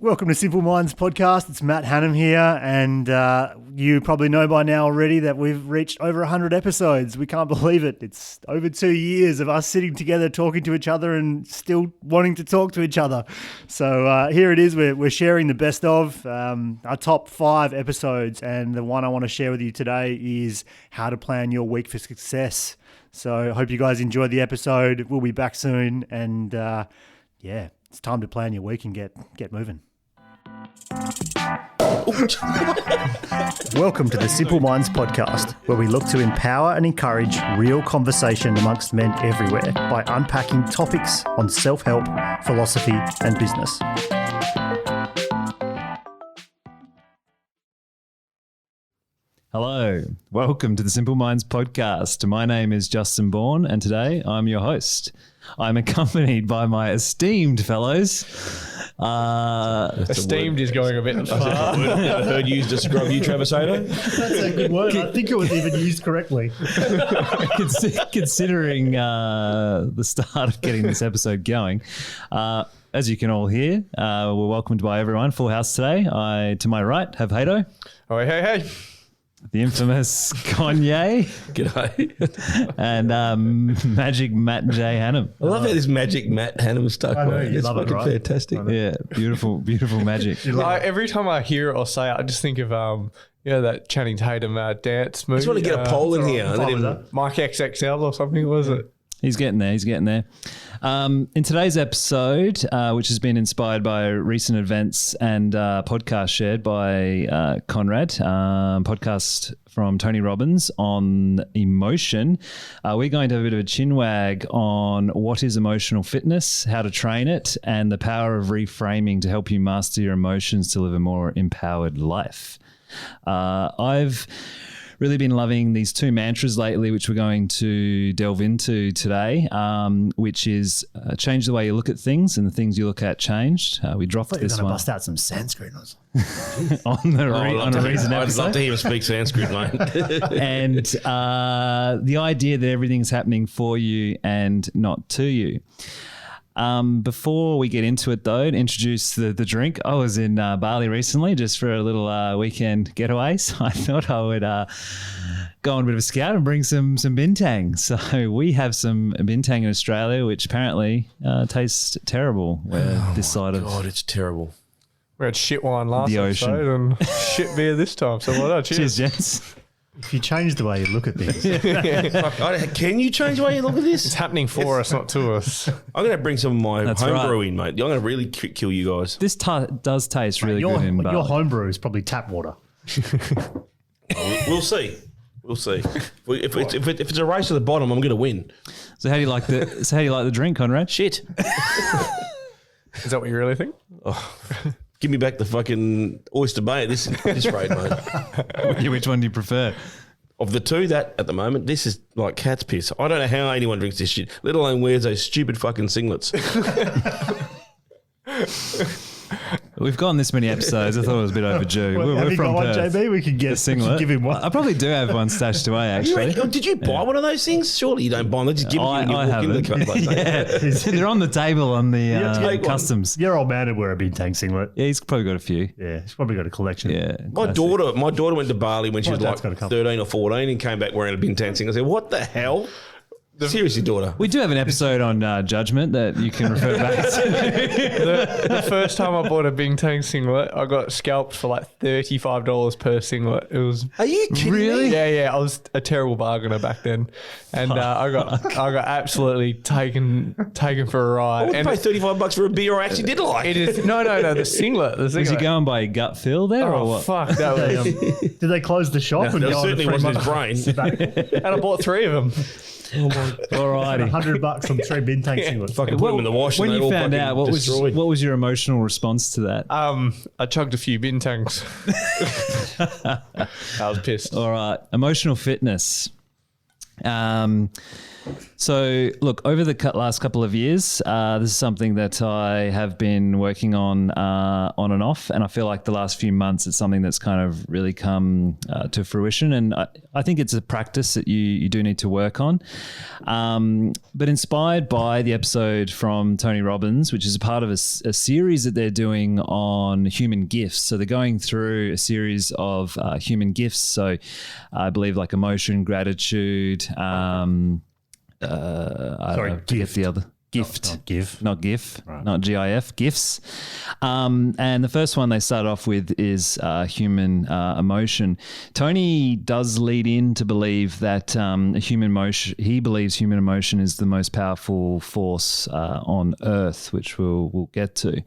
Welcome to Simple Minds Podcast. It's Matt Hannum here, and you probably know by now already that we've reached over 100 episodes. We can't believe it. It's over 2 years of us sitting together, talking to each other, and still wanting to talk to each other. So here it is. We're sharing the best of our top 5 episodes, and the one I want to share with you today is how to plan your week for success. So I hope you guys enjoyed the episode. We'll be back soon, and yeah, it's time to plan your week and get moving. Welcome to the Simple Minds Podcast, where we look to empower and encourage real conversation amongst men everywhere by unpacking topics on self-help, philosophy, and business. Hello, welcome to the Simple Minds Podcast. My name is Justin Bourne, and today I'm your host. I'm accompanied by my esteemed fellows. Esteemed is going a bit far. I heard you used to scrub you, Trevor Sato. That's a good word. I think it was even used correctly. Considering the start of getting this episode going, as you can all hear, we're welcomed by everyone. Full house today. To my right have Hato. Oh, hey. The infamous Kanye. G'day. And Magic Matt J. Hannum. I love how this Magic Matt Hannum stuck. I know, It's you love it, fucking right? fantastic. Yeah, beautiful magic. Every time I hear it or say it, I just think of that Channing Tatum dance movie. I just want to get a poll in here. And let him, Mike XXL or something, was it? He's getting there. In today's episode, which has been inspired by recent events and podcast shared by Conrad, podcast from Tony Robbins on emotion, we're going to have a bit of a chinwag on what is emotional fitness, how to train it, and the power of reframing to help you master your emotions to live a more empowered life. I've really been loving these 2 mantras lately, which we're going to delve into today, which is change the way you look at things, and the things you look at changed. We dropped this one. Bust out some Sanskrit on on a recent episode. I'd love to hear him speak Sanskrit, mate. And the idea that everything's happening for you and not to you. Before we get into it, though, to introduce the drink, I was in Bali recently just for a little weekend getaway, so I thought I would go on a bit of a scout and bring some bintang. So we have some bintang in Australia, which apparently tastes terrible. This side of God, it's terrible. We had shit wine last The ocean. episode and shit beer this time. So well done. Cheers, gents. If you change the way you look at things. Can you change the way you look at It's this? happening for us, not to us. I'm going to bring some of my That's homebrew right. in, mate. I'm going to really kill you guys. This does taste really your good in Bali. your homebrew is probably tap water. We'll see. We'll see. If it's a race to the bottom, I'm going to win. So how do you like the drink, Conrad? Shit. Is that what you really think? Give me back the fucking Oyster Bay at this rate, mate. Which one do you prefer? Of the 2, that at the moment, this is like cat's piss. I don't know how anyone drinks this shit, let alone wears those stupid fucking singlets. We've gone this many episodes. I thought it was a bit overdue. Well, have we're you from got one, Perth. JB? We could get A singlet. give him one. I probably do have one stashed away, actually. Did you buy one of those things? Surely you don't buy them. They just give them to you when you walk into the haven't. place. Yeah, they're on the table on the take one. customs. Your old man would wear a bintang singlet. Yeah, he's probably got a few. Yeah, he's probably got a collection. Yeah, My daughter went to Bali when she My was dad's like got a couple. 13 or 14 and came back wearing a bintang singlet. I said, what the hell? Seriously, daughter. We do have an episode on judgment that you can refer back to. The first time I bought a Bintang singlet, I got scalped for like $35 per singlet. It was Are you kidding Really? me? yeah. I was a terrible bargainer back then, and I got absolutely taken for a I ride. would And pay $35 for a beer I actually did like. it is no the singlet. The Was you singlet. going by gut feel there or Oh what? fuck, that was. Did they close the shop? No, and go on certainly a 3 wasn't his month brain. And I bought 3 of them. Alrighty. $100 on 3 bintang singlets? Fucking put them in the wash When and they you all found fucking out, what destroyed. was your emotional response to that? I chugged a few Bintangs. I was pissed. All right, emotional fitness. So, look, over the last couple of years, this is something that I have been working on and off, and I feel like the last few months it's something that's kind of really come to fruition, and I think it's a practice that you do need to work on. But inspired by the episode from Tony Robbins, which is a part of a series that they're doing on human gifts. So they're going through a series of human gifts. So I believe like emotion, gratitude, I forget the other. Gift. Not GIF. Right. Not GIF. Gifts. And the first one they start off with is human emotion. Tony does lead in to believe that human emotion, he believes human emotion is the most powerful force on earth, which we'll get to.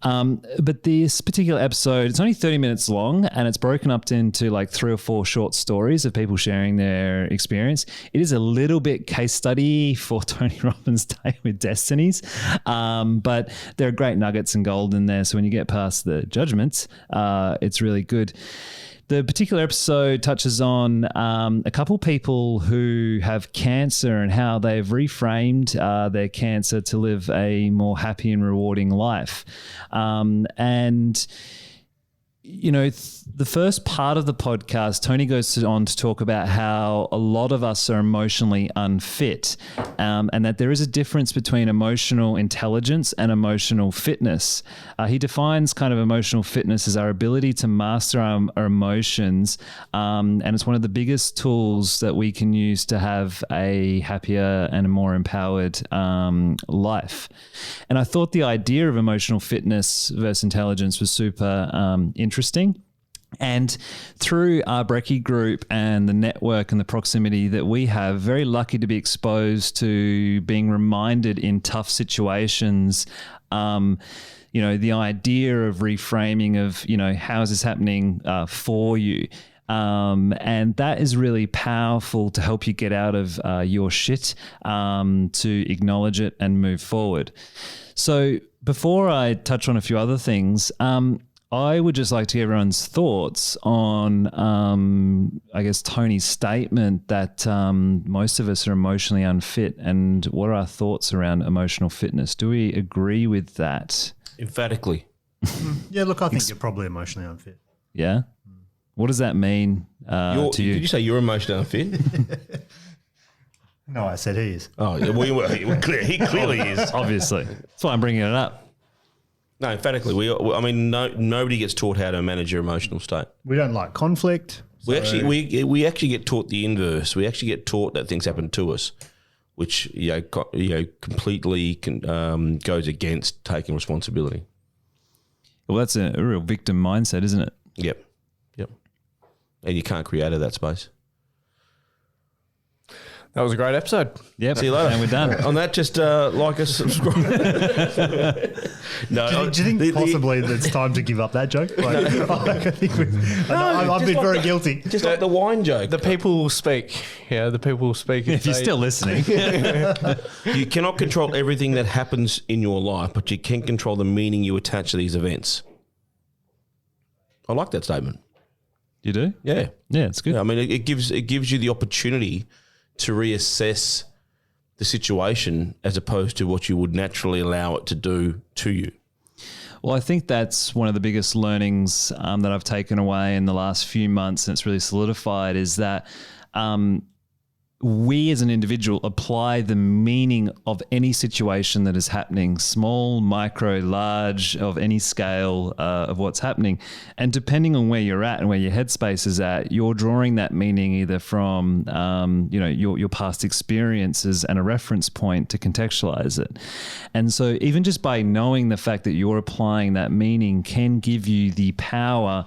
But this particular episode, it's only 30 minutes long, and it's broken up into like 3 or 4 short stories of people sharing their experience. It is a little bit case study for Tony Robbins' Day with Destinies, but there are great nuggets and gold in there. So when you get past the judgments, it's really good. The particular episode touches on a couple people who have cancer and how they've reframed their cancer to live a more happy and rewarding life. And you know, the first part of the podcast, Tony goes on to talk about how a lot of us are emotionally unfit, and that there is a difference between emotional intelligence and emotional fitness. He defines kind of emotional fitness as our ability to master our emotions, and it's one of the biggest tools that we can use to have a happier and a more empowered life. And I thought the idea of emotional fitness versus intelligence was super interesting. And through our Brekkie group and the network and the proximity that we have, very lucky to be exposed to being reminded in tough situations, you know, the idea of reframing of, you know, how is this happening for you? And that is really powerful to help you get out of your shit, to acknowledge it and move forward. So before I touch on a few other things, I would just like to get everyone's thoughts on, I guess, Tony's statement that most of us are emotionally unfit, and what are our thoughts around emotional fitness? Do we agree with that? Emphatically. Yeah, look, I think you're probably emotionally unfit. Yeah? What does that mean to you? Did you say you're emotionally unfit? No, I said he is. Oh, well, he clearly is. Obviously. That's why I'm bringing it up. No, emphatically. Nobody gets taught how to manage your emotional state. We don't like conflict. We actually get taught the inverse. We actually get taught that things happen to us, which completely goes against taking responsibility. Well, that's a real victim mindset, isn't it? Yep. And you can't create out of that space. That was a great episode. Yep. See you later. And we're done. On that, just like us, subscribe. No, do you think possibly it's time to give up that joke? Like, I've been very guilty. Just like the wine joke. The people will speak. Yeah, the people will speak. If you're still listening. You cannot control everything that happens in your life, but you can control the meaning you attach to these events. I like that statement. You do? Yeah. Yeah, it's good. Yeah, I mean, it gives you the opportunity to reassess the situation as opposed to what you would naturally allow it to do to you. Well, I think that's one of the biggest learnings that I've taken away in the last few months, and it's really solidified, is that we as an individual apply the meaning of any situation that is happening, small, micro, large, of any scale of what's happening. And depending on where you're at and where your headspace is at, you're drawing that meaning either from, your past experiences and a reference point to contextualize it. And so even just by knowing the fact that you're applying that meaning can give you the power,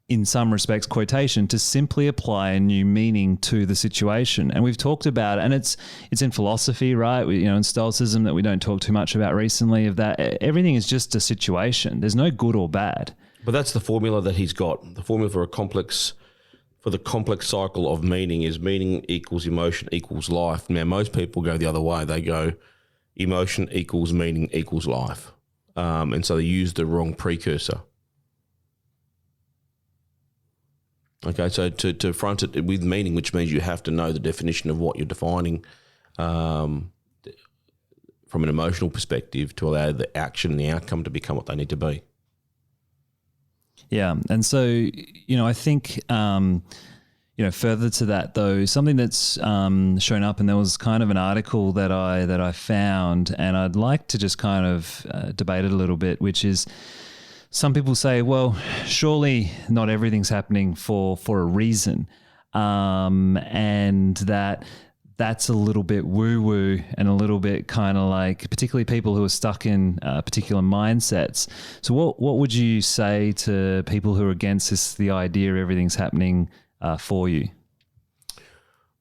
in some respects, quotation, to simply apply a new meaning to the situation. And we've talked about it, and it's in philosophy, right? In Stoicism, that we don't talk too much about recently, of that everything is just a situation. There's no good or bad. But that's the formula that he's got. The formula for the complex cycle of meaning is meaning equals emotion equals life. Now, most people go the other way. They go emotion equals meaning equals life. And so they use the wrong precursor. Okay, so to front it with meaning, which means you have to know the definition of what you're defining from an emotional perspective to allow the action and the outcome to become what they need to be. Yeah. And so, I think, further to that though, something that's shown up, and there was kind of an article that I found, and I'd like to just kind of debate it a little bit, which is some people say, well, surely not everything's happening for a reason. And that's a little bit woo-woo and a little bit kind of like, particularly people who are stuck in particular mindsets. So what would you say to people who are against this, the idea everything's happening for you?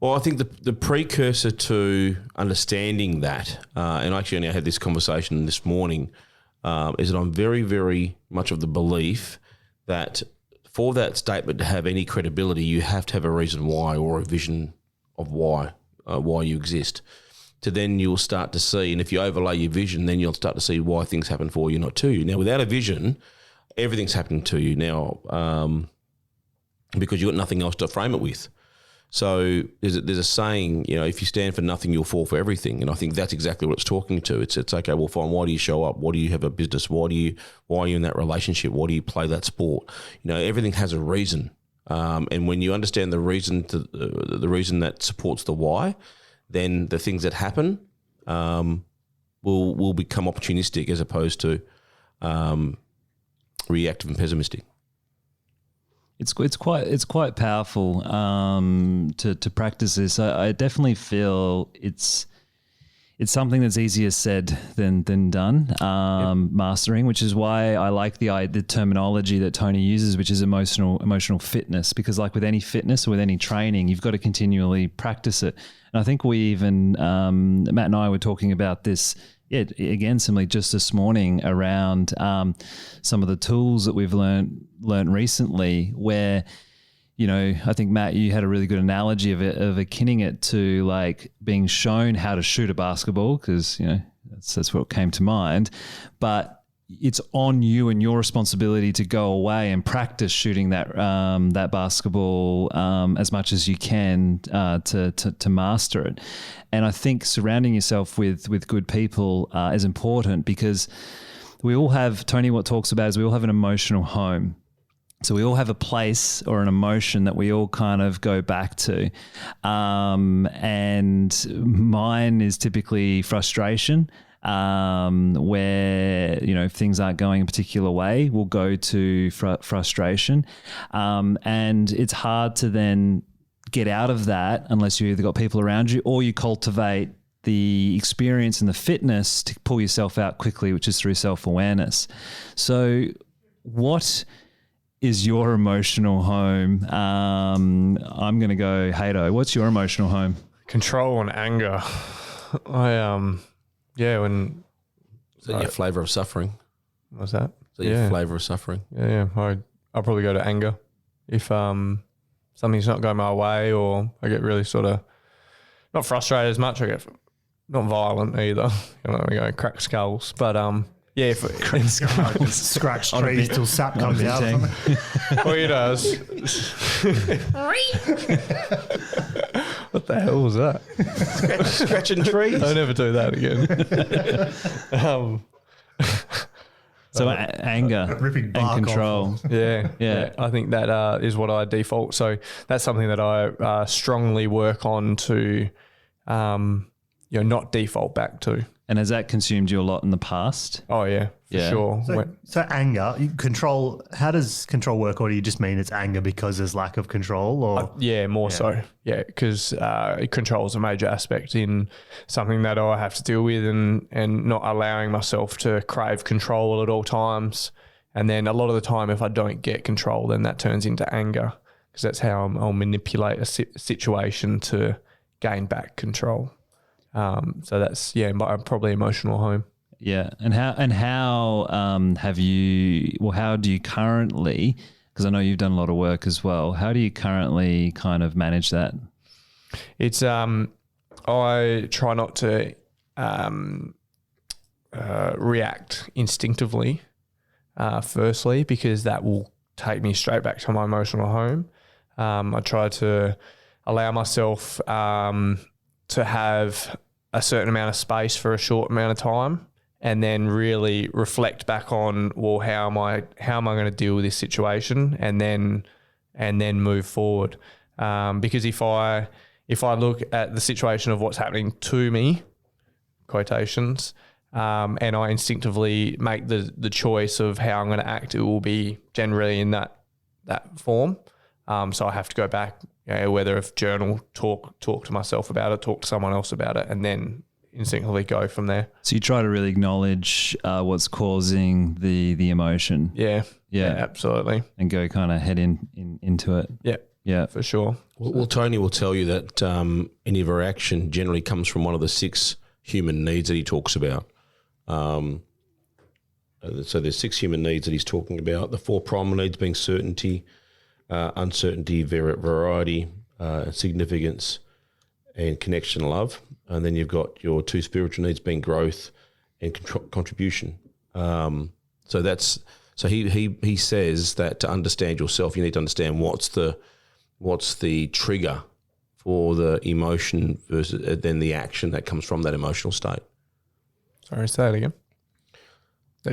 Well, I think the precursor to understanding that, and actually I had this conversation this morning, is that I'm very, very much of the belief that for that statement to have any credibility, you have to have a reason why, or a vision of why you exist. To then you'll start to see, and if you overlay your vision, then you'll start to see why things happen for you, not to you. Now, without a vision, everything's happening to you now, because you've got nothing else to frame it with. So there's a saying, if you stand for nothing, you'll fall for everything. And I think that's exactly what it's talking to. It's okay, well, fine, why do you show up? Why do you have a business? Why are you in that relationship? Why do you play that sport? Everything has a reason. And when you understand the reason that supports the why, then the things that happen will become opportunistic as opposed to reactive and pessimistic. It's quite powerful to practice this. I definitely feel it's something that's easier said than done. Mastering, which is why I like the terminology that Tony uses, which is emotional fitness. Because like with any fitness or with any training, you've got to continually practice it. And I think we even Matt and I were talking about this. Yeah, again, similarly, just this morning around some of the tools that we've learned recently, where, I think, Matt, you had a really good analogy of akinning it to like being shown how to shoot a basketball, because, that's what came to mind. But it's on you and your responsibility to go away and practice shooting that basketball as much as you can to master it. And I think surrounding yourself with good people is important, because we all have, Tony, what talks about is we all have an emotional home. So we all have a place or an emotion that we all kind of go back to. And mine is typically frustration. Where, if things aren't going a particular way, we'll go to frustration. And it's hard to then get out of that unless you either got people around you or you cultivate the experience and the fitness to pull yourself out quickly, which is through self-awareness. So what is your emotional home? I'm going to go, Hato, what's your emotional home? Control and anger. When... Is that your flavour of suffering? What's that? Is that your flavour of suffering? Yeah. I'll probably go to anger. If something's not going my way, or I get really sort of not frustrated as much, I get not violent either. We go crack skulls. But if Scratch trees till sap comes out. Well, he does. What the hell was that? Scratching trees? I'll never do that again. So anger ripping bark and control. off. Yeah. I think that is what I default. So that's something that I strongly work on to, not default back to. And has that consumed you a lot in the past? Oh yeah, for sure. So anger, control. How does control work, or do you just mean it's anger because there's lack of control? Or more so. Yeah, because control is a major aspect in something that I have to deal with, and not allowing myself to crave control at all times. And then a lot of the time, if I don't get control, then that turns into anger, because that's how I'll manipulate a situation to gain back control. So that's my probably emotional home. Yeah, and how have you? Well, how do you currently? Because I know you've done a lot of work as well. How do you currently kind of manage that? It's I try not to react instinctively. Firstly, because that will take me straight back to my emotional home. I try to allow myself to have a certain amount of space for a short amount of time, and then really reflect back on, well, how am I going to deal with this situation, and then move forward. Because if I look at the situation of what's happening to me, quotations, and I instinctively make the choice of how I'm going to act, it will be generally in that form. So I have to go back, whether if journal, talk to myself about it, talk to someone else about it, and then instinctively go from there. So you try to really acknowledge what's causing the emotion. Yeah, absolutely. And go kind of head into it. Yeah, for sure. Well, Tony will tell you that any of our action generally comes from one of the 6 human needs that he talks about. So there's 6 human needs that he's talking about. The 4 primal needs being certainty, uncertainty, variety, significance, and connection, love. And then you've got your 2 spiritual needs being growth and contribution. So he says that to understand yourself, you need to understand what's the trigger for the emotion versus then the action that comes from that emotional state. Sorry, say it again.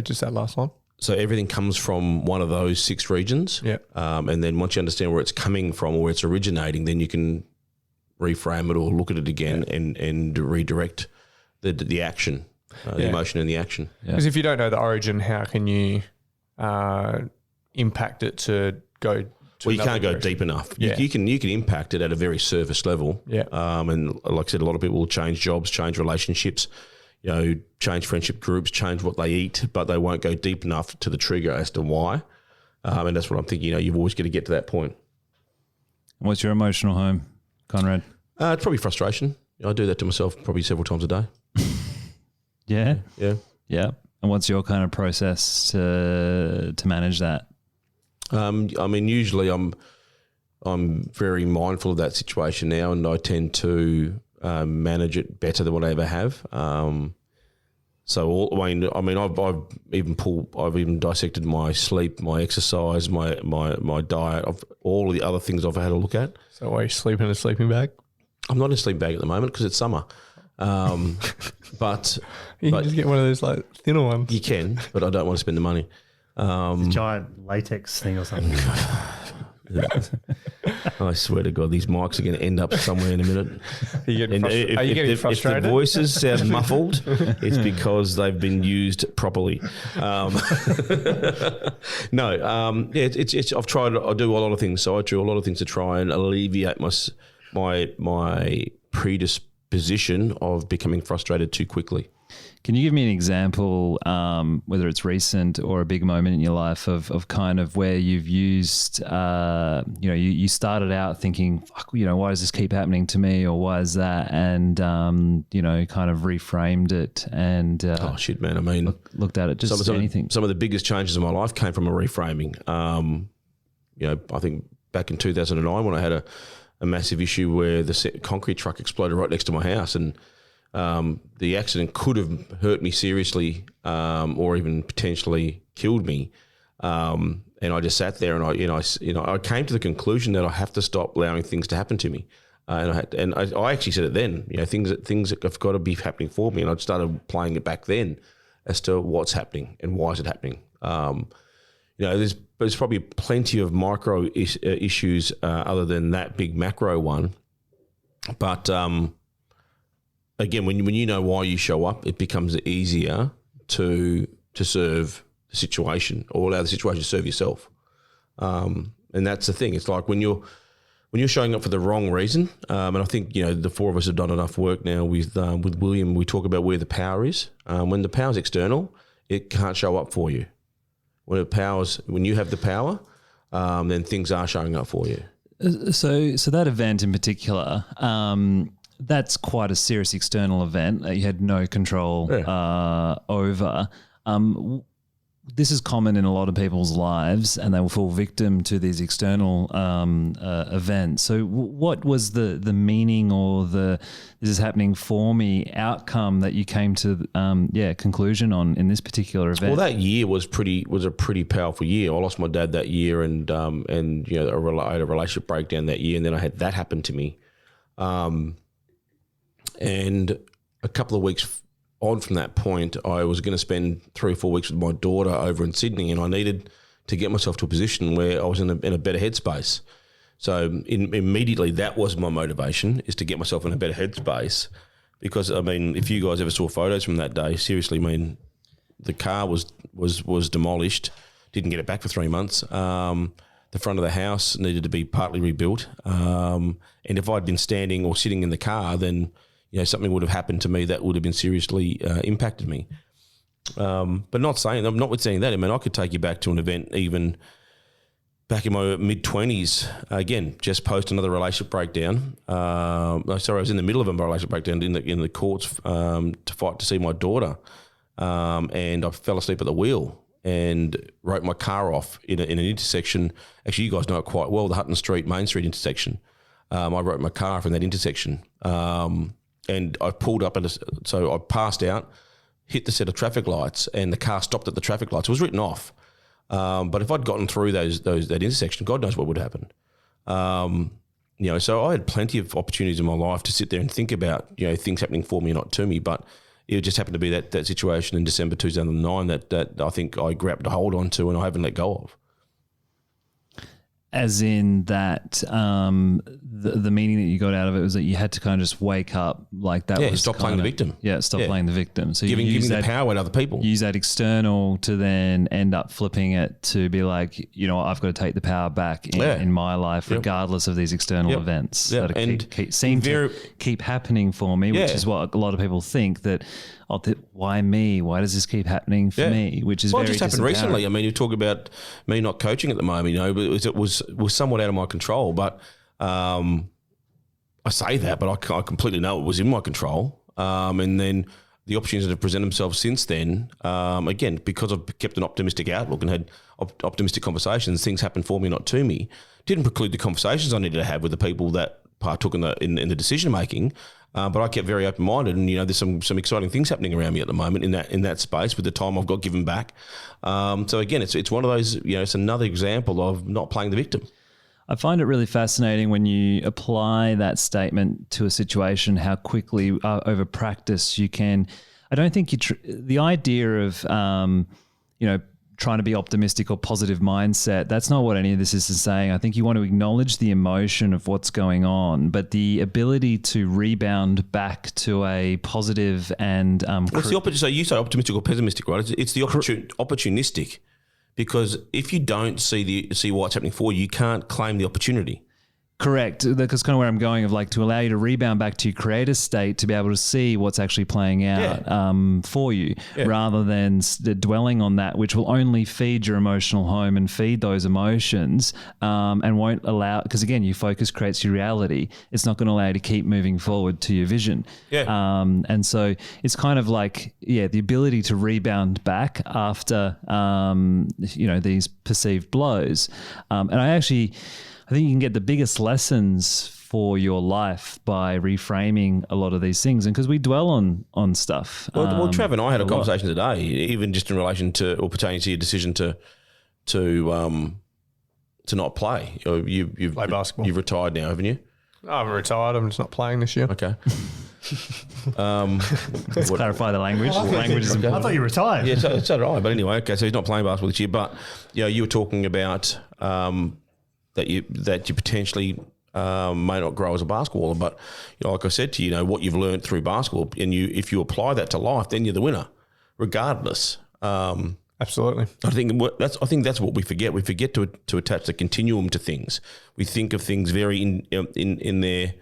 Just that last one. So everything comes from one of those 6 regions. Yeah. And then once you understand where it's coming from or where it's originating, then you can reframe it or look at it again and redirect the action, the emotion and the action. Because if you don't know the origin, how can you impact it to go? Well, you can't go deep enough. Yeah. You can impact it at a very surface level. Yeah. And like I said, a lot of people will change jobs, change relationships, change friendship groups, change what they eat, but they won't go deep enough to the trigger as to why. And that's what I'm thinking. You've always got to get to that point. What's your emotional home, Conrad? It's probably frustration. I do that to myself probably several times a day. Yeah. Yeah. And what's your kind of process to manage that? Usually I'm very mindful of that situation now, and I tend to manage it better than what I ever have. I've even dissected my sleep, my exercise, my diet, of all of the other things I've had a look at. So why are you sleeping in a sleeping bag? I'm not in a sleeping bag at the moment because it's summer. But you can just get one of those like thinner ones. You can, but I don't want to spend the money. It's a giant latex thing or something. I swear to God, these mics are going to end up somewhere in a minute. Are you getting frustrated? If the voices sound muffled, it's because they've been used properly. I've tried. I do a lot of things. So I do a lot of things to try and alleviate my predisposition of becoming frustrated too quickly. Can you give me an example, whether it's recent or a big moment in your life of kind of where you've used, you started out thinking, fuck, why does this keep happening to me, or why is that? And, kind of reframed it and oh shit, man. I mean, looked at it, just anything. Some of the biggest changes in my life came from a reframing. I think back in 2009 when I had a massive issue where the concrete truck exploded right next to my house, and the accident could have hurt me seriously, or even potentially killed me. And I just sat there, and I came to the conclusion that I have to stop allowing things to happen to me. And I actually said it then. Things that have got to be happening for me, and I started playing it back then as to what's happening and why is it happening. There's probably plenty of micro issues other than that big macro one, but. Again, when you know why you show up, it becomes easier to serve the situation or allow the situation to serve yourself. And that's the thing. It's like when you're showing up for the wrong reason, and I think the 4 of us have done enough work now with William. We talk about where the power is. When the power's external, it can't show up for you. When you have the power, then things are showing up for you. So that event in particular. That's quite a serious external event that you had no control over. this is common in a lot of people's lives, and they will fall victim to these external events. So what was the meaning or the this is happening for me outcome that you came to conclusion on in this particular event? Well, that year was a pretty powerful year. I lost my dad that year, and you know, I had a relationship breakdown that year, and then I had that happen to me. And a couple of weeks on from that point, I was going to spend 3 or 4 weeks with my daughter over in Sydney, and I needed to get myself to a position where I was in a better headspace. So immediately that was my motivation, is to get myself in a better headspace. Because, I mean, if you guys ever saw photos from that day, seriously, I mean, the car was demolished, didn't get it back for 3 months. The front of the house needed to be partly rebuilt. And if I'd been standing or sitting in the car, then you know, something would have happened to me that would have been seriously impacted me. But notwithstanding that, I mean, I could take you back to an event even back in my mid-20s, again, just post another relationship breakdown. I was in the middle of a relationship breakdown in the courts to fight to see my daughter, and I fell asleep at the wheel and wrote my car off in an intersection. Actually, you guys know it quite well, the Hutton Street, Main Street intersection. I wrote my car off in that intersection. And I pulled up, so I passed out, hit the set of traffic lights, and the car stopped at the traffic lights. It was written off. But if I'd gotten through that intersection, God knows what would happen. You know, so I had plenty of opportunities in my life to sit there and think about, you know, things happening for me and not to me. But it just happened to be that situation in December 2009 that I think I grabbed a hold on to and I haven't let go of. As in that the meaning that you got out of it was that you had to kind of just wake up, like that was stop playing the victim. Yeah, stop playing the victim. So giving use the power to other people. Use that external to then end up flipping it to be like, you know, I've got to take the power back in my life, regardless of these external events that seem to keep happening for me, which is what a lot of people think that. Why me? Why does this keep happening for me? Which is very just happened recently. I mean, you talk about me not coaching at the moment, you know, but it was somewhat out of my control. But I say that, but I completely know it was in my control. And then the opportunities that have presented themselves since then, again, because I've kept an optimistic outlook and had optimistic conversations, things happen for me, not to me. Didn't preclude the conversations I needed to have with the people that partook in the decision making. But I kept very open-minded, and you know, there's some exciting things happening around me at the moment in that space with the time I've got given back. So again, it's one of those, you know, it's another example of not playing the victim. I find it really fascinating when you apply that statement to a situation, how quickly over practice you can. I don't think the idea of you know, trying to be optimistic or positive mindset, that's not what any of this is saying. I think you want to acknowledge the emotion of what's going on, but the ability to rebound back to a positive and what's the opposite? So you say optimistic or pessimistic, right? It's the opportunistic, because if you don't see what's happening for you, you can't claim the opportunity. Correct. That's kind of where I'm going, of like to allow you to rebound back to your creative state to be able to see what's actually playing out for you, rather than dwelling on that, which will only feed your emotional home and feed those emotions and won't allow, because again, your focus creates your reality. It's not going to allow you to keep moving forward to your vision. And so it's kind of like, the ability to rebound back after, you know, these perceived blows. And I think you can get the biggest lessons for your life by reframing a lot of these things, and because we dwell on stuff. Well, Trav and I had a conversation today, even just in relation to or pertaining to your decision to not play. You've play basketball. You've retired now, haven't you? I'm retired. I'm just not playing this year. Okay. Let's clarify the language. Language is important. I thought you retired. Yeah, so did I. But anyway, okay. So he's not playing basketball this year. But you were talking about that you potentially may not grow as a basketballer, but like I said to you, what you've learned through basketball, and if you apply that to life, then you're the winner, regardless. Absolutely. I think that's what we forget. We forget to attach the continuum to things. We think of things very in their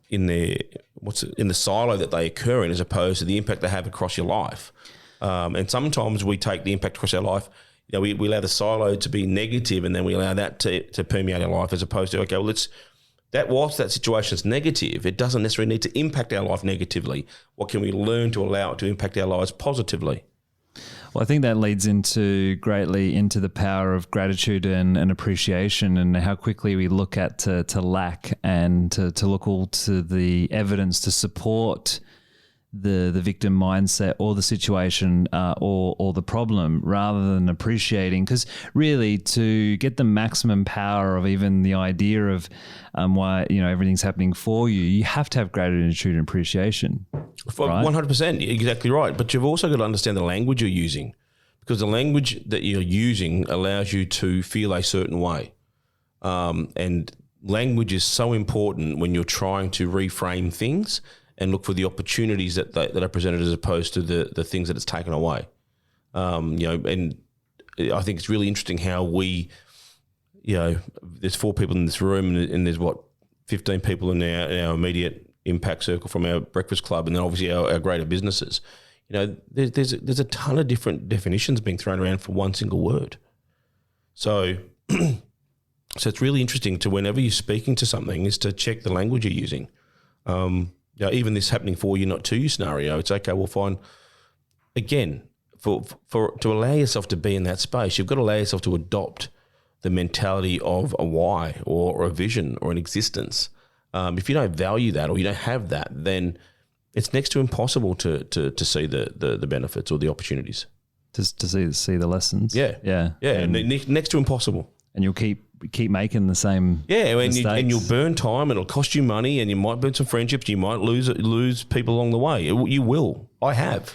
in the silo that they occur in, as opposed to the impact they have across your life. And sometimes we take the impact across our life. We allow the silo to be negative, and then we allow that to permeate our life, as opposed to, okay, well, whilst that situation is negative, it doesn't necessarily need to impact our life negatively. What can we learn to allow it to impact our lives positively? Well, I think that leads greatly into the power of gratitude and appreciation, and how quickly we look at to lack and to look all to the evidence to support the victim mindset or the situation or the problem, rather than appreciating. Because really, to get the maximum power of even the idea of why everything's happening for you, you have to have gratitude and appreciation. Right? 100%, exactly right. But you've also got to understand the language you're using, because the language that you're using allows you to feel a certain way. And language is so important when you're trying to reframe things and look for the opportunities that are presented, as opposed to the things that it's taken away. And I think it's really interesting how we, there's 4 people in this room, and there's 15 people in our immediate impact circle from our breakfast club, and then obviously our greater businesses. There's a ton of different definitions being thrown around for one single word. So it's really interesting to, whenever you're speaking to something, is to check the language you're using. Even this happening for you, not to you scenario, it's okay, we'll find, again, for to allow yourself to be in that space, you've got to allow yourself to adopt the mentality of a why or a vision or an existence. If you don't value that, or you don't have that, then it's next to impossible to see the benefits or the opportunities. To see the lessons. Yeah. And next to impossible. And you'll keep making the same mistakes. And you'll burn time, and it'll cost you money, and you might burn some friendships. You might lose people along the way. You will. I have.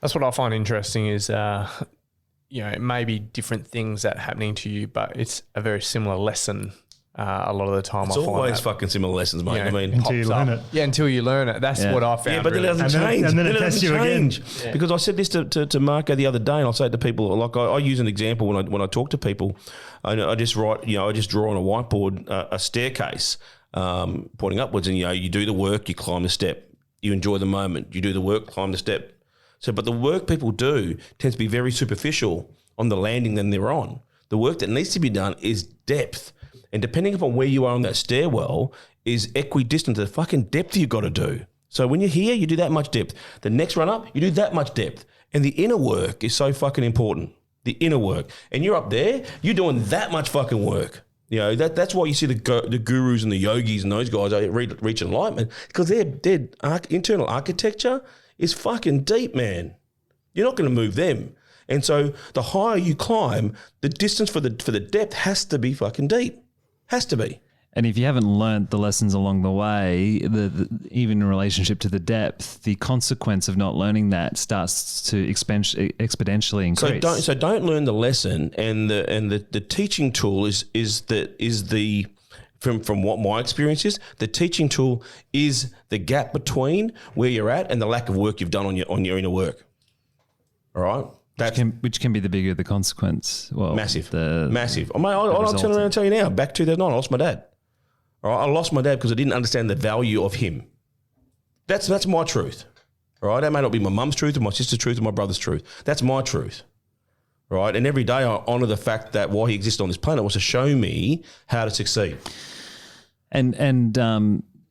That's what I find interesting is, it may be different things that are happening to you, but it's a very similar lesson. A lot of the time, it's always fucking similar lessons, mate. Until you learn it. Yeah, until you learn it. That's what I found. Yeah, but then it doesn't change. And then it tests you again. Yeah. Because I said this to Marco the other day, and I'll say it to people. Like I use an example when I talk to people. I just write. I just draw on a whiteboard a staircase pointing upwards, and you do the work, you climb the step, you enjoy the moment, you do the work, climb the step. So, but the work people do tends to be very superficial on the landing than they're on. The work that needs to be done is depth. And depending upon where you are on that stairwell is equidistant to the fucking depth you've got to do. So when you're here, you do that much depth. The next run up, you do that much depth. And the inner work is so fucking important. The inner work. And you're up there, you're doing that much fucking work. That's why you see the gurus and the yogis and those guys reach enlightenment, because their internal architecture is fucking deep, man. You're not going to move them. And so the higher you climb, the distance for the depth has to be fucking deep. Has to be. And if you haven't learnt the lessons along the way, even in relationship to the depth, the consequence of not learning that starts to exponentially increase. So don't learn the lesson, and the teaching tool is from what my experience is, the teaching tool is the gap between where you're at and the lack of work you've done on your inner work. All right. Which can be the bigger the consequence. Well, massive. I'll turn around and tell you now. Back 2009, I lost my dad. All right, I lost my dad because I didn't understand the value of him. That's my truth. All right, that may not be my mum's truth or my sister's truth or my brother's truth. That's my truth. All right, and every day I honour the fact that why he existed on this planet was to show me how to succeed. And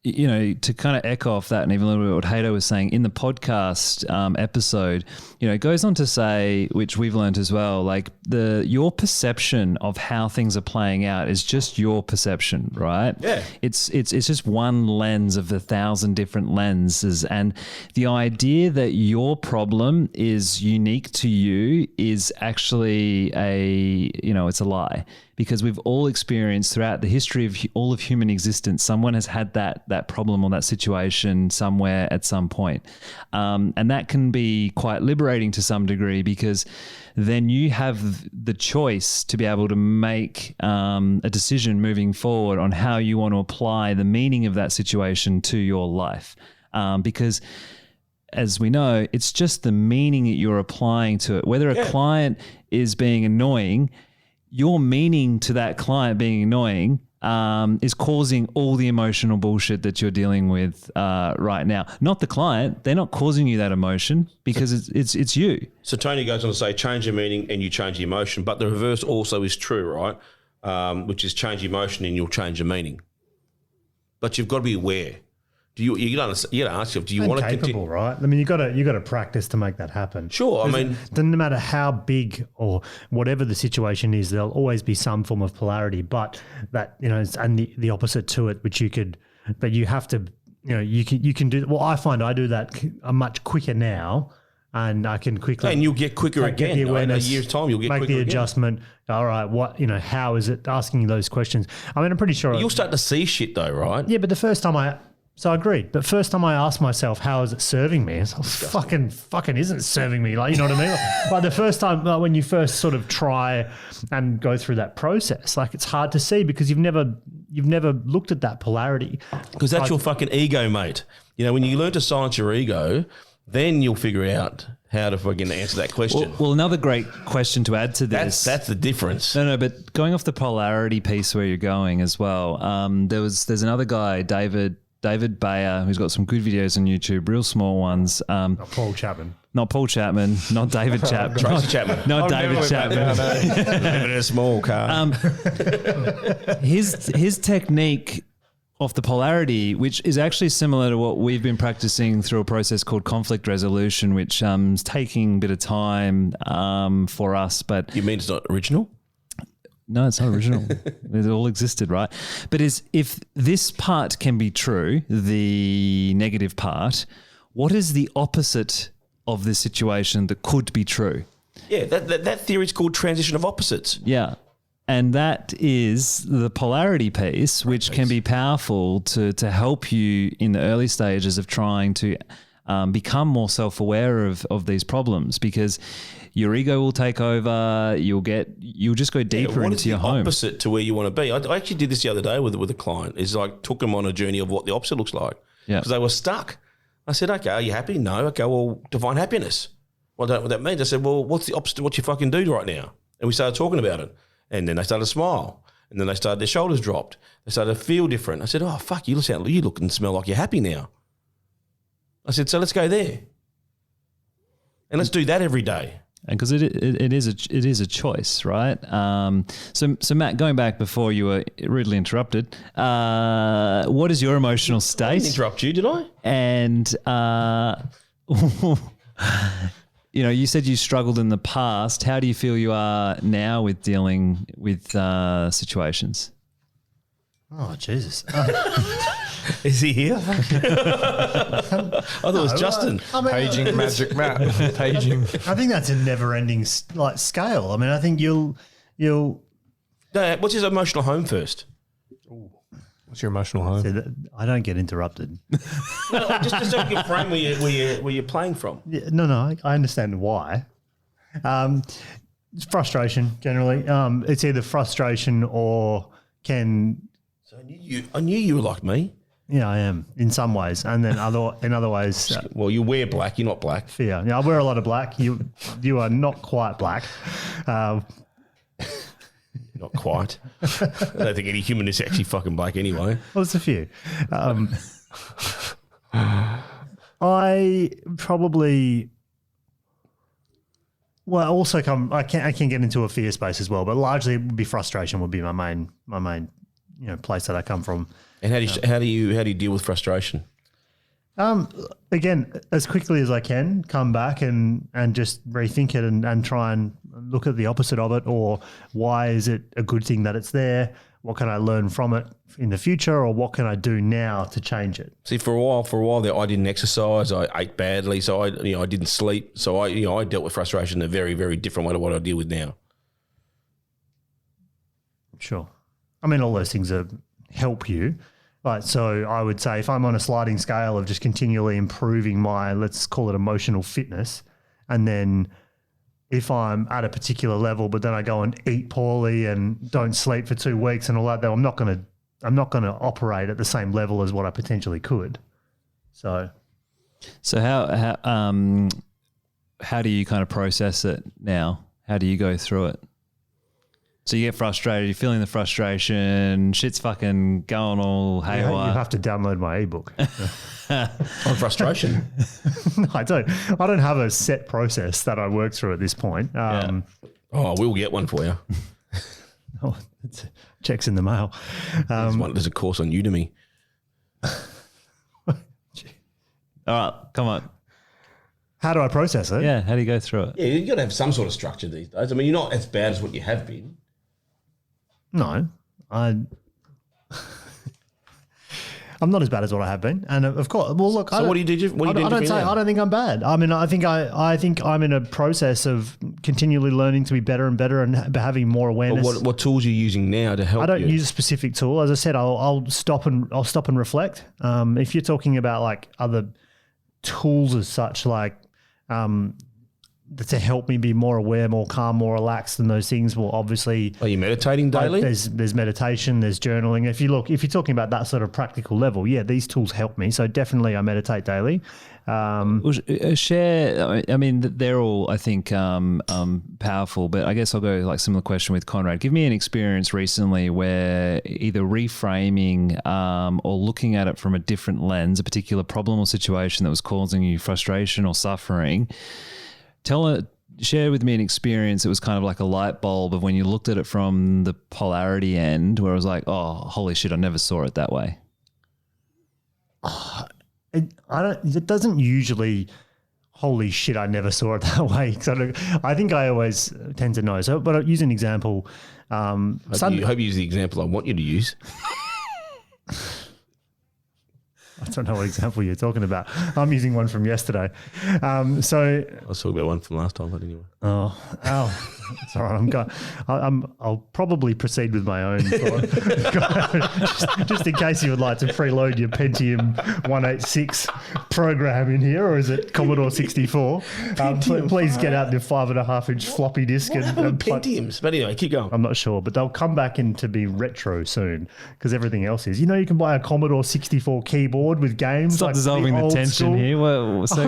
to kind of echo off that, and even a little bit what Hato was saying in the podcast episode, it goes on to say, which we've learned as well, like your perception of how things are playing out is just your perception, right? Yeah. It's just one lens of 1,000 different lenses, and the idea that your problem is unique to you is actually it's a lie. Because we've all experienced throughout the history of all of human existence, someone has had that problem or that situation somewhere at some point. And that can be quite liberating to some degree, because then you have the choice to be able to make a decision moving forward on how you want to apply the meaning of that situation to your life. Because as we know, it's just the meaning that you're applying to it. Whether a client is being annoying, your meaning to that client being annoying is causing all the emotional bullshit that you're dealing with right now. Not the client. They're not causing you that emotion because it's you. So Tony goes on to say, change your meaning and you change the emotion. But the reverse also is true, right? Which is change the emotion and you'll change the meaning. But you've got to be aware. Do you got to ask yourself, do you want to capable, continue? right? I mean, you got to practice to make that happen. Sure, I mean, no matter how big or whatever the situation is, there'll always be some form of polarity. But that and the opposite to it, which you could, but you have to, you can do. Well, I find I do that much quicker now, and I can quickly. And you'll get quicker again. The awareness, in a year's time, you'll get make quicker the again. adjustment. All right, how is it? Asking those questions. I mean, I'm pretty sure You'll start to see shit though, right? Yeah, but the first time I agreed. But first time I asked myself, how is it serving me? It's fucking isn't serving me. Like, you know what I mean? Like the first time, when you first sort of try and go through that process, like it's hard to see because you've never looked at that polarity. Because that's your fucking ego, mate. When you learn to silence your ego, then you'll figure out how to fucking answer that question. Well, another great question to add to this. That's the difference. No, but going off the polarity piece where you're going as well, there's another guy, David Bayer, who's got some good videos on YouTube, real small ones. Not Paul Chapman. Not Paul Chapman, not David Chapman. Tracy Chapman. Not David Chapman. Living in a small car. His technique of the polarity, which is actually similar to what we've been practicing through a process called conflict resolution, which is taking a bit of time for us. But You mean it's not original? no, it's not original. It all existed, right? But if this part can be true, the negative part, what is the opposite of this situation that could be true? Yeah, that theory is called transition of opposites. Yeah. And that is the polarity piece, which can be powerful to help you in the early stages of trying to become more self-aware of these problems, because your ego will take over. You'll just go deeper into your home. Opposite to where you want to be. I actually did this the other day with a client. Is like took them on a journey of what the opposite looks like. Yeah. Because they were stuck. I said, okay, are you happy? No. Okay, well, define happiness. Well, I don't know what that means. I said, well, what's the opposite of what you fucking do right now? And we started talking about it. And then they started to smile. And then they started, their shoulders dropped. They started to feel different. I said, oh, fuck, you look and smell like you're happy now. I said, so let's go there. And let's do that every day. And because it is a choice, right? So Matt, going back before you were rudely interrupted, what is your emotional I state? didn't interrupt you, did I? And you said you struggled in the past. How do you feel you are now with dealing with situations? Oh, Jesus. Is he here? I thought it was Justin. Paging Magic Matt. Paging. I think that's a never-ending scale. I mean, I think you'll. No, what's his emotional home first? What's your emotional home? I don't get interrupted. Just don't get frame where you're playing from. Yeah, no, I understand why. It's frustration generally. It's either frustration or can. So I knew you were like me. Yeah, I am in some ways, and then in other ways. Well, you wear black. You're not black. Fear. Yeah, I wear a lot of black. You are not quite black. Not quite. I don't think any human is actually fucking black anyway. Well, it's a few. I probably. Well, also I can get into a fear space as well, but largely it would be frustration would be my main place that I come from. And how do you deal with frustration? Again, as quickly as I can, come back and just rethink it and try and look at the opposite of it, or why is it a good thing that it's there? What can I learn from it in the future, or what can I do now to change it? See, for a while there, I didn't exercise. I ate badly, so I didn't sleep. So I dealt with frustration in a very, very different way to what I deal with now. Sure. I mean, all those things help you. Right, so I would say if I'm on a sliding scale of just continually improving my, let's call it emotional fitness, and then if I'm at a particular level, but then I go and eat poorly and don't sleep for 2 weeks and all that, then I'm not going to operate at the same level as what I potentially could. So how do you kind of process it now? How do you go through it? So you get frustrated, you're feeling the frustration, shit's fucking going all haywire. You have to download my ebook. On frustration? No, I don't. I don't have a set process that I work through at this point. We'll get one for you. Checks in the mail. There's a course on Udemy. All right, come on. How do I process it? Yeah, how do you go through it? Yeah, you got to have some sort of structure these days. I mean, you're not as bad as what you have been. No, I'm not as bad as what I have been, and of course, well, look. So what do you do? What do you do? I don't think I'm bad. I mean, I think I'm in a process of continually learning to be better and better, and having more awareness. But what tools are you using now to help? I don't you? use a specific tool. As I said, I'll stop and reflect. If you're talking about like other tools as such, like to help me be more aware, more calm, more relaxed, and those things will obviously. Are you meditating daily? There's meditation, there's journaling. If you're talking about that sort of practical level, yeah, these tools help me. So definitely, I meditate daily. Share. I mean, they're all, I think, powerful. But I guess I'll go like similar question with Conrad. Give me an experience recently where either reframing or looking at it from a different lens, a particular problem or situation that was causing you frustration or suffering. Share with me an experience that was kind of like a light bulb of when you looked at it from the polarity end, where it was like, oh, holy shit, I never saw it that way. It doesn't usually. Holy shit! I never saw it that way. I think I always tend to know. So, but I'll use an example. I hope you use the example I want you to use. I don't know what example you're talking about. I'm using one from yesterday. I was talking about one from last time, but anyway. Oh, it's all right. I'll probably proceed with my own thought. just in case you would like to preload your Pentium 186 program in here, or is it Commodore 64? Please get out the 5.5-inch floppy disk. Pentiums. But anyway, keep going. I'm not sure, but they'll come back in to be retro soon because everything else is. You know, you can buy a Commodore 64 keyboard with games. Stop like dissolving the tension school. here.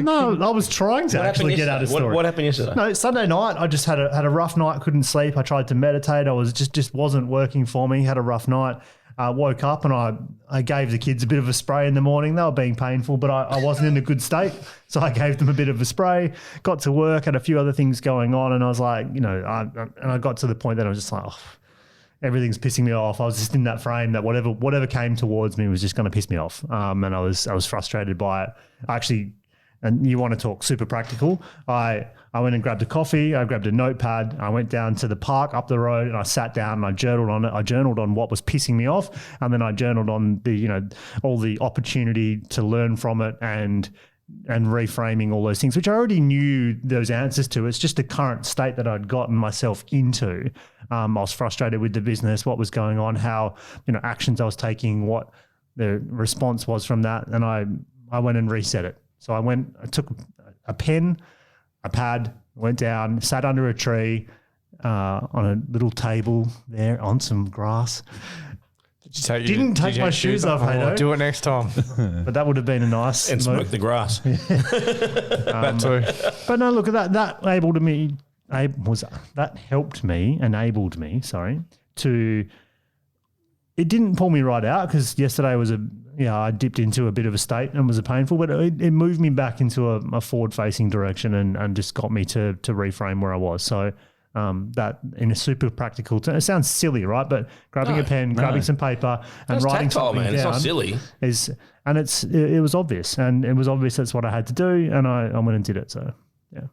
No, I was trying to actually get out of story. What happened yesterday? No, Sunday night I just had a rough night. Couldn't sleep. I tried to meditate. I was just wasn't working for me. Had a rough night. Woke up and I gave the kids a bit of a spray in the morning. They were being painful, but I wasn't in a good state, so I gave them a bit of a spray. Got to work, had a few other things going on, and I was like, I got to the point that I was just like, everything's pissing me off. I was just in that frame that whatever came towards me was just going to piss me off, and I was frustrated by it. Actually, and you want to talk super practical, I went and grabbed a coffee, I grabbed a notepad, I went down to the park up the road and I sat down and I journaled on it. I journaled on what was pissing me off, and then I journaled on the, all the opportunity to learn from it and reframing all those things, which I already knew those answers to. It's just the current state that I'd gotten myself into. I was frustrated with the business, what was going on, how, actions I was taking, what the response was from that. And I went and reset it. So I took a pen, a pad, went down, sat under a tree on a little table there on some grass. Didn't take my shoes off, Haydo. Do it next time. But that would have been a nice And smoke the grass. That too. But no, look, that enabled me to. It didn't pull me right out because yesterday was I dipped into a bit of a state and was painful, but it moved me back into a forward-facing direction and just got me to reframe where I was. So that in a super practical term, it sounds silly, right? But grabbing a pen, grabbing some paper, and writing tactile, something man. down, It's not silly. It was obvious, and it was obvious that's what I had to do, and I went and did it. So yeah.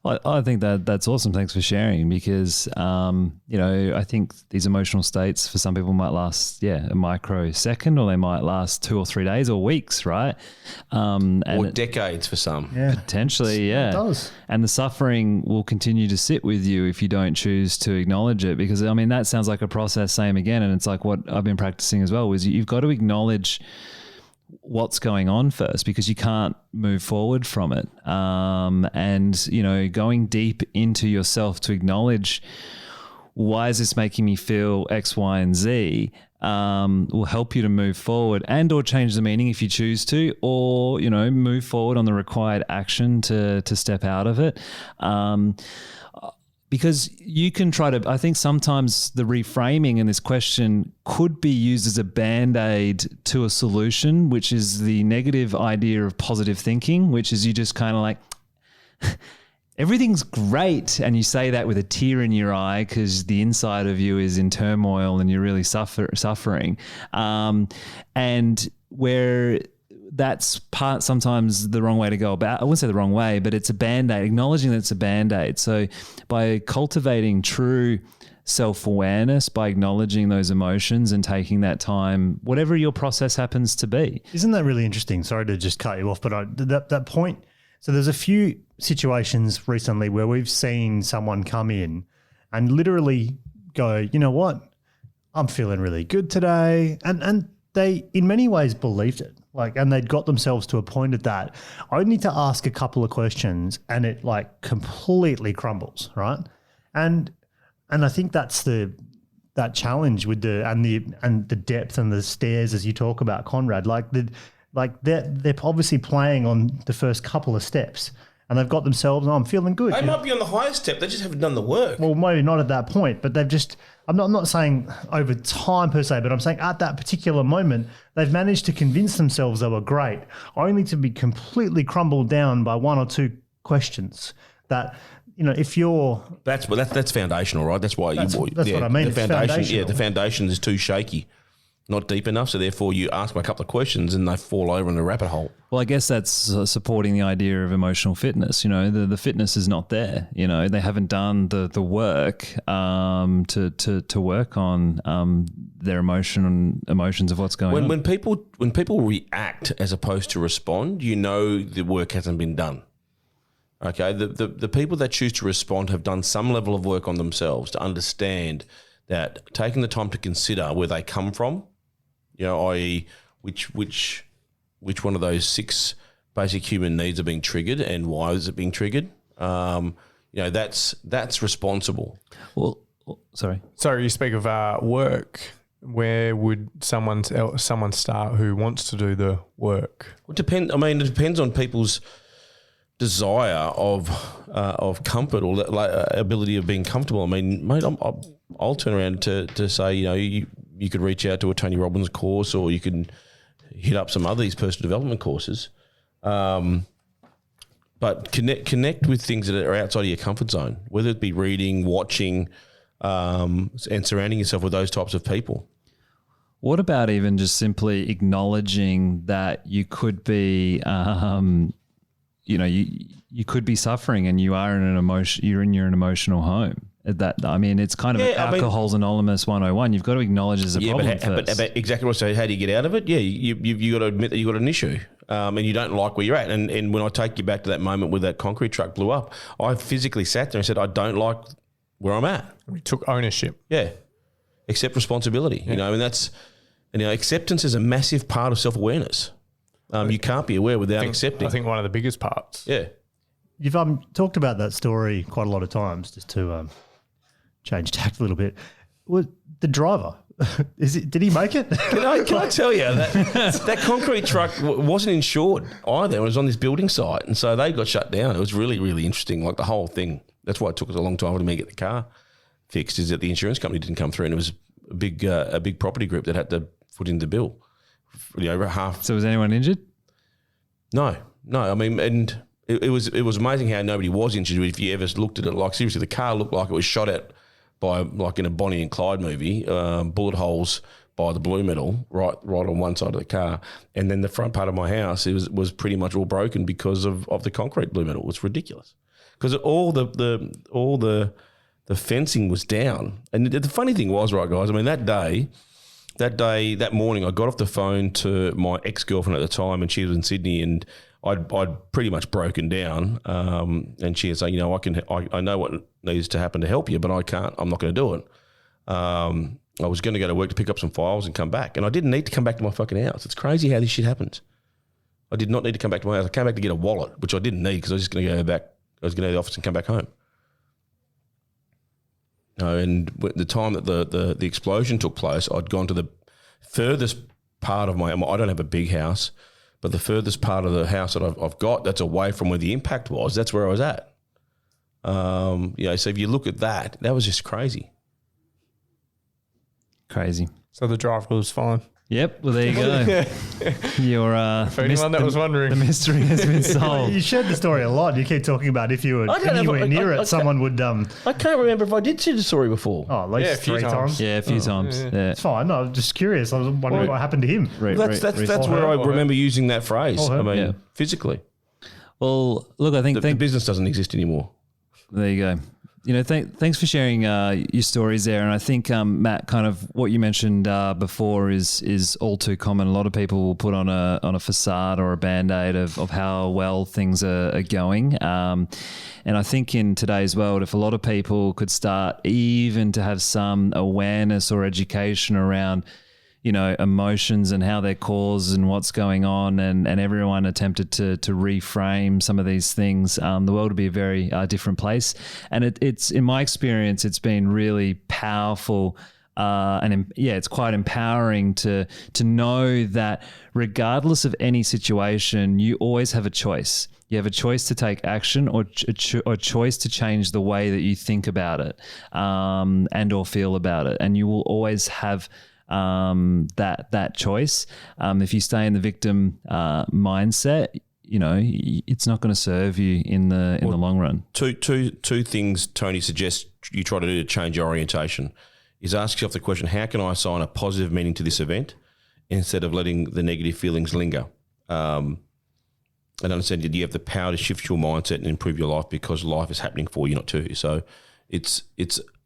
I think that's awesome. Thanks for sharing, because I think these emotional states for some people might last a microsecond, or they might last 2 or 3 days or weeks, right? Or decades for some. Yeah, potentially, it does. And the suffering will continue to sit with you if you don't choose to acknowledge it, because that sounds like a process. Same again, and it's like what I've been practicing as well. Was you've got to acknowledge what's going on first, because you can't move forward from it. Going deep into yourself to acknowledge, why is this making me feel X, Y, and Z, will help you to move forward and or change the meaning if you choose to, or, move forward on the required action to step out of it. Because you can try to, I think sometimes the reframing in this question could be used as a band-aid to a solution, which is the negative idea of positive thinking, which is you just kind of like, everything's great. And you say that with a tear in your eye because the inside of you is in turmoil and you're really suffering. And where that's sometimes the wrong way to go about. I wouldn't say the wrong way, but it's a Band-Aid, acknowledging that it's a Band-Aid. So by cultivating true self-awareness, by acknowledging those emotions and taking that time, whatever your process happens to be. Isn't that really interesting? Sorry to just cut you off, but that point. So there's a few situations recently where we've seen someone come in and literally go, you know what, I'm feeling really good today. And they, in many ways, believed it. And they'd got themselves to a point at that. I need to ask a couple of questions and it completely crumbles, right? And I think that's that challenge with the depth and the stairs, as you talk about, Conrad. They're obviously playing on the first couple of steps, and they've got themselves. I'm feeling good. They might be on the highest step. They just haven't done the work. Well, maybe not at that point, but they've just. I'm not saying over time per se, but I'm saying at that particular moment, they've managed to convince themselves they were great, only to be completely crumbled down by one or two questions that. If you're... That's foundational, right? That's why that's what I mean. The foundation, the foundation is too shaky, not deep enough. So therefore you ask them a couple of questions and they fall over in the rabbit hole. Well, I guess that's supporting the idea of emotional fitness. The fitness is not there. They haven't done the work to work on their emotions of what's going on. When people react as opposed to respond, the work hasn't been done. Okay, the people that choose to respond have done some level of work on themselves to understand that taking the time to consider where they come from, i.e. which one of those 6 basic human needs are being triggered and why is it being triggered, that's responsible. Well, sorry. Sorry, you speak of work. Where would someone start who wants to do the work? It depends on people's desire of comfort or ability of being comfortable. Mate, I'll turn around to say, you could reach out to a Tony Robbins course or you can hit up some other these personal development courses. But connect with things that are outside of your comfort zone, whether it be reading, watching, and surrounding yourself with those types of people. What about even just simply acknowledging that you could be you could be suffering and you are in an emotional home. It's kind of Alcohol's Anonymous 101. You've got to acknowledge there's a problem first. But exactly what I say. How do you get out of it? Yeah, you've got to admit that you've got an issue and you don't like where you're at. And when I take you back to that moment where that concrete truck blew up, I physically sat there and said, I don't like where I'm at. We took ownership. Yeah. Accept responsibility. Yeah. And that's acceptance is a massive part of self-awareness. You can't be aware without accepting. I think one of the biggest parts. Yeah. You've talked about that story quite a lot of times, just to change tact a little bit. Well, the driver, did he make it? Can I tell you that concrete truck wasn't insured either. It was on this building site, and so they got shut down. It was really, really interesting, the whole thing. That's why it took us a long time for me to get the car fixed, is that the insurance company didn't come through, and it was a big property group that had to foot in the bill. Half. So was anyone injured? No. And it was amazing how nobody was injured. If you ever looked at it, seriously, the car looked like it was shot at by in a Bonnie and Clyde movie, bullet holes by the blue metal right on one side of the car, and then the front part of my house was pretty much all broken because of the concrete blue metal. It was ridiculous because all the fencing was down, and the funny thing was, right, guys, that morning, I got off the phone to my ex-girlfriend at the time, and she was in Sydney, and I'd pretty much broken down. And she was saying, I know what needs to happen to help you, but I can't. I'm not going to do it. I was going to go to work to pick up some files and come back, and I didn't need to come back to my fucking house. It's crazy how this shit happens. I did not need to come back to my house. I came back to get a wallet, which I didn't need because I was just going to go back. I was going to go to the office and come back home. And the time that the explosion took place, I'd gone to the furthest part of I don't have a big house, but the furthest part of the house that I've got that's away from where the impact was, that's where I was at. So if you look at that was just crazy. Crazy. So the driver was fine? Yep. Well, there you go. Your For anyone that was wondering. the mystery has been solved. You shared the story a lot. You keep talking about if you were I don't know if anywhere I- near I- it, someone would. I can't remember if I did see the story before. Oh, at least Yeah, a few 3 times. times. Yeah, a few times. Yeah. It's fine. I was just curious. I was wondering what happened to him. That's where I remember using that phrase. Or her. I mean, Yeah. physically. Well, look, I think The business doesn't exist anymore. there you go. You know, thanks for sharing your stories there. And I think, Matt, kind of what you mentioned before is all too common. A lot of people will put on a facade or a Band-Aid of how well things are going. And I think in today's world, if a lot of people could start even to have some awareness or education around, you know, emotions and how they're caused and what's going on, and everyone attempted to reframe some of these things, the world would be a very different place. And it's in my experience, it's been really powerful. It's quite empowering to know that regardless of any situation, you always have a choice. You have a choice to take action or a choice to change the way that you think about it and or feel about it. And you will always have that choice. If you stay in the victim mindset, you know, it's not going to serve you in the long run. Two things Tony suggests you try to do to change your orientation is ask yourself the question, how can I assign a positive meaning to this event instead of letting the negative feelings linger? And understand that you have the power to shift your mindset and improve your life because life is happening for you, not to you. So it's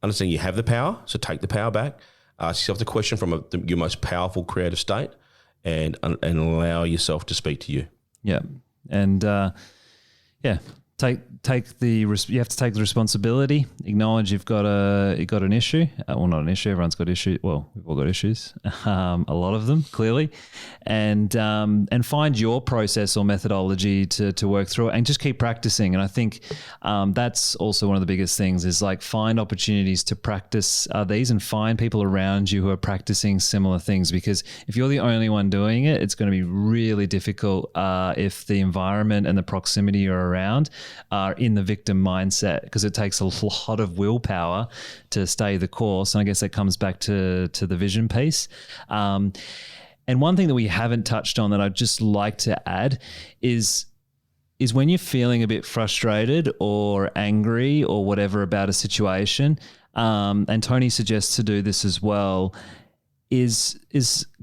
understand you have the power, so take the power back. Ask yourself the question from your most powerful creative state and allow yourself to speak to you. Yeah. And take you have to take the responsibility, acknowledge you've got an issue. Well, not an issue. Everyone's got issues. Well, we've all got issues. A lot of them, clearly, and find your process or methodology to work through it, and just keep practicing. And I think that's also one of the biggest things is like find opportunities to practice these and find people around you who are practicing similar things. Because if you're the only one doing it, it's going to be really difficult if the environment and the proximity you're around are in the victim mindset, because it takes a lot of willpower to stay the course. And I guess that comes back to the vision piece. And one thing that we haven't touched on that I'd just like to add is when you're feeling a bit frustrated or angry or whatever about a situation, and Tony suggests to do this as well, is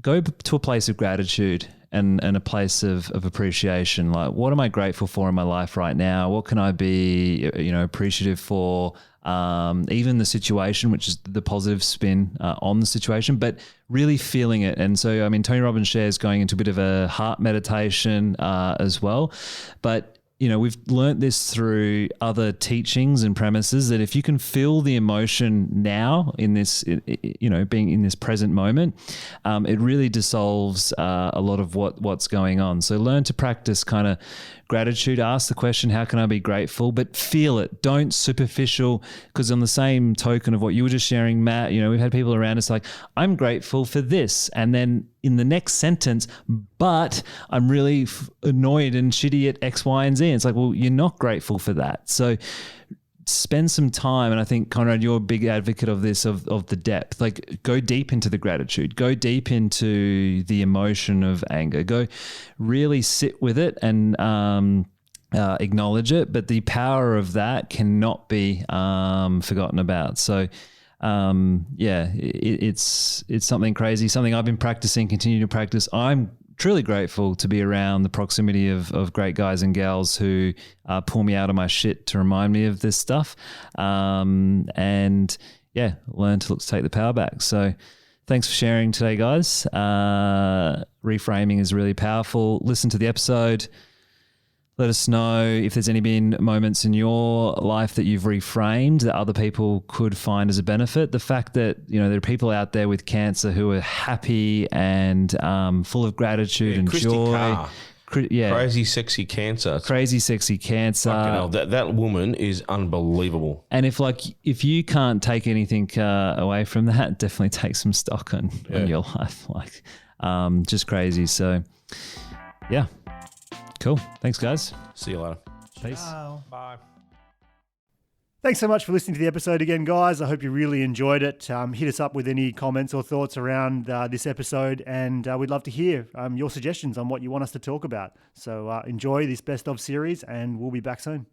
go to a place of gratitude and a place of appreciation. Like, what am I grateful for in my life right now? What can I be, appreciative for? Even the situation, which is the positive spin on the situation, but really feeling it. And so, I mean, Tony Robbins shares going into a bit of a heart meditation as well. But we've learnt this through other teachings and premises that if you can feel the emotion now in this, being in this present moment, it really dissolves a lot of what's going on. So learn to practice kind of gratitude. Ask the question, how can I be grateful? But feel it. Don't superficial, because on the same token of what you were just sharing, Matt, we've had people around us like, I'm grateful for this. And then in the next sentence, but I'm really annoyed and shitty at X, Y, and Z. And it's like, well, you're not grateful for that. So spend some time. And I think, Conrad, you're a big advocate of this, of the depth. Like, go deep into the gratitude, go deep into the emotion of anger, go really sit with it and acknowledge it. But the power of that cannot be forgotten about. So it's something crazy, something I've been practicing, continue to practice. I'm truly grateful to be around the proximity of great guys and gals who pull me out of my shit to remind me of this stuff. Learn to take the power back. So thanks for sharing today, guys. Reframing is really powerful. Listen to the episode. Let us know if there's been moments in your life that you've reframed that other people could find as a benefit. The fact that, there are people out there with cancer who are happy and full of gratitude and Christy joy. Carr. Crazy sexy cancer. Crazy sexy cancer. Fucking hell, that woman is unbelievable. And if you can't take anything away from that, definitely take some stock on your life. Just crazy. So, yeah. Cool. Thanks, guys. See you later. Peace. Bye. Thanks so much for listening to the episode again, guys. I hope you really enjoyed it. Hit us up with any comments or thoughts around this episode, and we'd love to hear your suggestions on what you want us to talk about. So enjoy this best of series, and we'll be back soon.